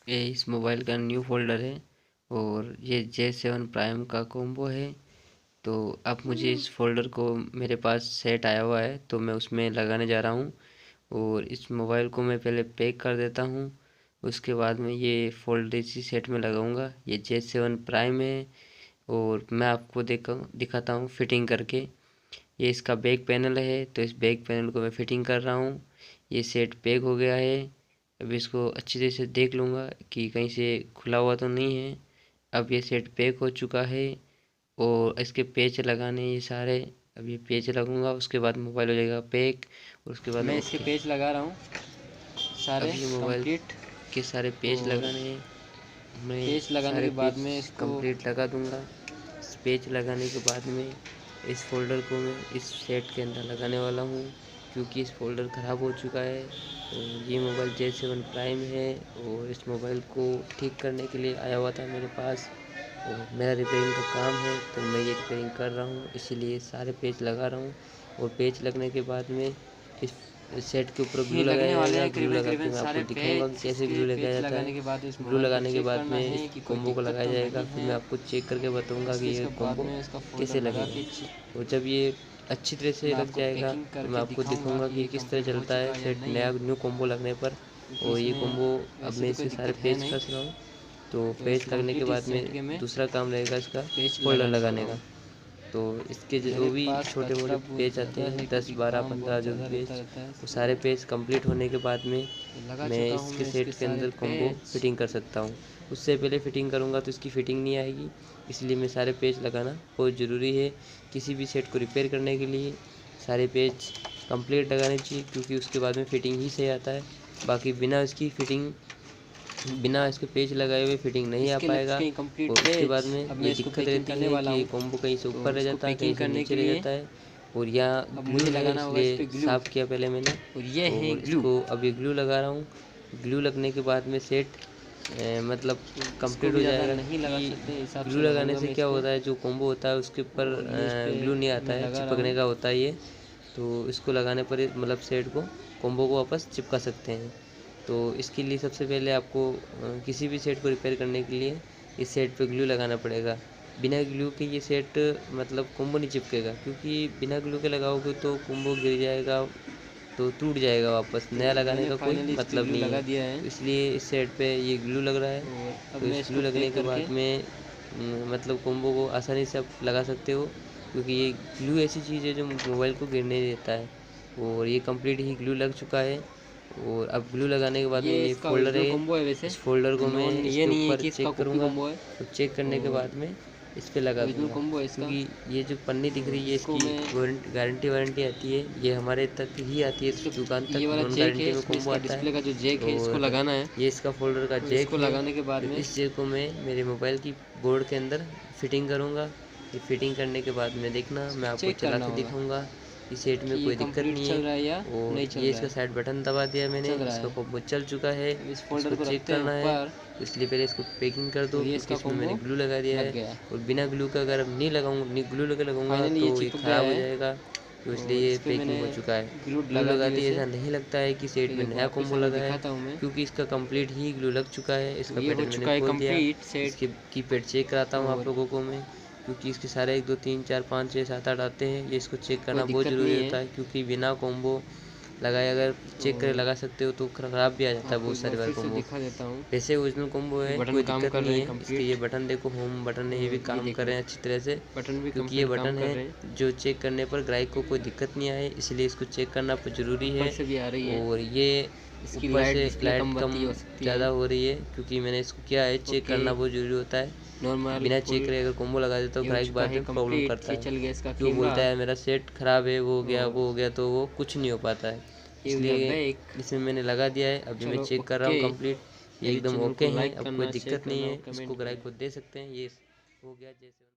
ये इस मोबाइल का न्यू फोल्डर है और ये J7 प्राइम का कॉम्बो है। तो अब मुझे इस फोल्डर को मेरे पास सेट आया हुआ है तो मैं उसमें लगाने जा रहा हूँ। और इस मोबाइल को मैं पहले पैक कर देता हूँ, उसके बाद में ये फोल्डर इसी सेट में लगाऊंगा। ये J7 प्राइम है और मैं आपको दिखाता हूँ फिटिंग करके। ये इसका बैक पैनल है तो इस बैक पैनल को मैं फिटिंग कर रहा हूँ। ये सेट पैक हो गया है। अब इसको अच्छी तरह से देख लूँगा कि कहीं से खुला हुआ तो नहीं है। अब ये सेट पैक हो चुका है और इसके पेच लगाने ये सारे। अब ये पेच लगूंगा, उसके बाद मोबाइल हो जाएगा पैक और उसके बाद मैं इसके पेच लगा रहा हूँ अब सारे ये मोबाइल कंप्लीट। के सारे पेच और लगाने हैं। मैं पेच लगाने सारे के बाद पेज में इसको कंप्लीट लगा दूंगा। पेज लगाने के बाद में इस फोल्डर को मैं इस सेट के अंदर लगाने वाला हूँ, क्योंकि इस फोल्डर ख़राब हो चुका है। और ये मोबाइल J7 प्राइम है और इस मोबाइल को ठीक करने के लिए आया हुआ था मेरे पास और मेरा रिपेयरिंग का काम है तो मैं ये रिपेयरिंग कर रहा हूँ, इसीलिए सारे पेज लगा रहा हूँ। और पेज लगने के बाद में इस सेट के ऊपर ग्लू ये लगने लगाया वाले जाएगा। हैं ग्लू करीबन लगा के करीबन मैं आपको सारे दिखाऊंगा कि पेज। कैसे इसके ग्लू लगाया पेच जाता लगाने है। के बाद इस ग्लू मोबाइल को लगाने के चेक बाद करना में है इस कि कोई कॉम्बो को दिक्कत लगाया तो जाएगा, नहीं फिर है। मैं आपको चेक करके बताऊंगा कि इसके ये इसके बाद कॉम्बो में इसका फोल्डर कैसे लगा लगेगा। के और जब ये अच्छी तरह से मैं लग आपको जाएगा पैकिंग तो मैं करके आपको दिखाऊंगा दिखाऊंगा कि कि ये किस तरह कंप्लीट हो चलता चुका है है या सेट नहीं, नया न्यू कॉम्बो लगने पर। क्योंकि और ये इसमें कॉम्बो अब वैसे मैं तो कोई इसके सारे दिक्कत है पेज नहीं। कस रहा हूँ। तो तो इस पेज लगने के कंप्लीट बाद इस सेट में के मैं दूसरा काम रहेगा इसका पेच फोल्डर लगाने वाला लगाने का। हूँ। तो इसके जो मेरे भी पास छोटे मोटे कचरा बहुत पेज आते ज़्यादा हैं है 10 क्योंकि 12 काम 15 बहुत जो भी ज़्यादा रहता पेज, है वो सारे इसलिए पेज कंप्लीट होने के बाद में लगा मैं चुका हूँ इसके मैं इसके सेट के सारे अंदर कॉम्बो पेच। फिटिंग कर सकता हूँ। उससे पहले फिटिंग करूँगा तो इसकी फिटिंग नहीं आएगी, इसलिए मैं सारे पेज लगाना बहुत ज़रूरी है। किसी भी सेट को रिपेयर करने के लिए सारे पेज कंप्लीट लगाने चाहिए, क्योंकि उसके बाद में फिटिंग ही सही आता है। बाकी बिना इसके पेज लगाए हुए फिटिंग नहीं आ इसके लग पाएगा। चुके हैं कंप्लीट और उसके बाद पेच। में अब मैं ये इसको दिक्कत पैकिंग रहती करने है वाला कि ये हूँ। कॉम्बो कहीं से तो ऊपर रह इसको जाता है, कहीं पैकिंग से करने नीचे के रह लिए जाता है। और यहाँ अब ग्लू मुझे है लगाना होगा इस इसलिए पे ग्लू। साफ़ किया पहले मैंने। और ये है और ग्लू। इसको अब ये ग्लू लगा रहा हूँ। ग्लू लगने के बाद में सेट मतलब इसको कंप्लीट भी हो ज़्यादा जाएगा, नहीं लगा क्योंकि सकते, हिसाब ग्लू से लगाने लगाऊंगा से मैं क्या इसको। होता है, जो कॉम्बो होता है उसके ऊपर और ये इस पे ग्लू नहीं आता मैं है, लगा रहा चिपकने हूँ। का होता है ये। तो इसको लगाने पर मतलब सेट को कॉम्बो को वापस चिपका सकते हैं। तो इसके लिए सबसे पहले आपको किसी भी सेट को रिपेयर करने के लिए इस सेट पे ग्लू लगाना पड़ेगा। बिना ग्लू के ये सेट मतलब कॉम्बो नहीं चिपकेगा, क्योंकि बिना ग्लू के लगाओगे तो कॉम्बो गिर जाएगा, तो टूट जाएगा वापस, तो नया लगाने मैंने का कोई फाइनली इस पे मतलब ग्लू नहीं लगा है। दिया है। तो इसलिए इस सेट पे ये ग्लू लग रहा है। और अब तो मैं इस ग्लू इसको लगने पैक के करके बाद में मतलब कॉम्बो को आसानी से आप लगा सकते हो, क्योंकि ये ग्लू ऐसी चीज़ है जो मोबाइल को गिरने नहीं देता है। और ये कंप्लीट ही ग्लू लग चुका है। और अब ग्लू लगाने के बाद में ये ये इसका फोल्डर ओरिजिनल है, कॉम्बो है वैसे। इस फोल्डर को मैं नॉन ये इसके नहीं है ऊपर कि इसका चेक कॉपी करूँगा। कॉम्बो है। तो चेक करने के और बाद में इस पे लगा ओरिजिनल दूँगा, कॉम्बो है इसका। क्योंकि ये जो पन्नी दिख रही है इसको इसकी मैं गारंटी वारंटी आती है, ये हमारे तक ही आती है, इसके दुकान ये तक वाला नॉन जैक है, गारंटी में इसमें कॉम्बो इसका आता है। डिस्प्ले का जो जैक है इसको और लगाना है। ये इसका फोल्डर का तो जैक इसको है। लगाने के बाद तो में इस जैक को मैं मेरे मोबाइल की बोर्ड के अंदर फिटिंग करूँगा। ये फिटिंग करने के बाद में देखना मैं आपको चेक चला करना के होगा दिखाऊंगा कि सेट कि में ये कोई दिक्कत कंप्लीट नहीं चल है। रहा है या और नहीं चल ये रहा इसका है। साइड बटन दबा दिया मैंने, चल रहा इसका है। कॉम्बो चल चुका है। अब इस फोल्डर इसको को चेक रखते हैं करना है, ऊपर। तो इसलिए पहले इसको पैकिंग कर दो, और ये क्योंकि इसका इसमें मैंने कॉम्बो ग्लू लगा दिया लग है। गया। और बिना ग्लू का अगर नहीं ग्लू लगा लगूंगा फाइनली ये तो ये चिपक गया ख़राब हो है। जाएगा। तो और इसलिए इस पे पैकिंग मैंने हो चुका है। ग्लू ग्लू लगा दी लगाते ही वैसे। ऐसा नहीं लगता है कि सेट ये में देखो नया वापस से कॉम्बो मैं लगा है, दिखाता हूँ मैं। क्योंकि इसका कंप्लीट ही ग्लू लग चुका है। तो इसका ये हो पैटर्न मैंने चुका है खोल दिया। Complete set. इसके कीपैड चेक कराता हूँ आप और लोगों को मैं, क्योंकि इसके सारे 1 2 3 4 5 6 7 8 आते हैं। ये इसको चेक कोई करना बहुत दिक्कत ज़रूरी नहीं होता है। है, क्योंकि बिना कॉम्बो लगाए अगर चेक करके और लगा सकते हो तो ख़राब भी आ जाता है आपको बहुत एक बार सारी बार फिर से कॉम्बो। दिखा देता हूँ। वैसे ओरिजिनल कॉम्बो ये है, बटन कोई काम दिक्कत कर रहे नहीं हैं है। इसके ये कंप्लीट। बटन देखो, होम बटन है, ये भी और ये काम कर देखो रहे हैं अच्छी तरह से। बटन भी क्योंकि ये कंप्लीट काम बटन कर है रहे हैं। जो चेक करने पर ग्राहक को कोई दिक्कत नहीं आए, इसलिए इसको चेक करना ज़रूरी ऊपर है। से भी आ रही है। और ये इसकी ऊपर लाइट से डिस्प्ले लाइट कम कम बत्ती हो सकती ज़्यादा है। हो रही है, क्योंकि मैंने इसको किया है, चेक ओके। करना बहुत ज़रूरी होता है। नॉर्मल बिना चेक फुल। करे अगर कॉम्बो लगा देता तो ये हो ग्राहक चुका बाद है में प्रॉब्लम कंप्लीट। करता ये है, चल गया इसका क्यों कैमरा। बोलता है मेरा सेट ख़राब है, वो हो गया और वो हो गया, तो वो कुछ नहीं हो पाता है। ये हो गया इसलिए बैक। इसमें मैंने लगा दिया है, अभी मैं चलो चेक कर रहा हूँ ओके। कंप्लीट। ये मेरे एकदम चैनल ओके को हैं, लाइक अब कोई करना, शेयर दिक्कत नहीं करना है, और इसको कमेंट ग्राहक करना। को दे सकते हैं। ये हो गया जैसे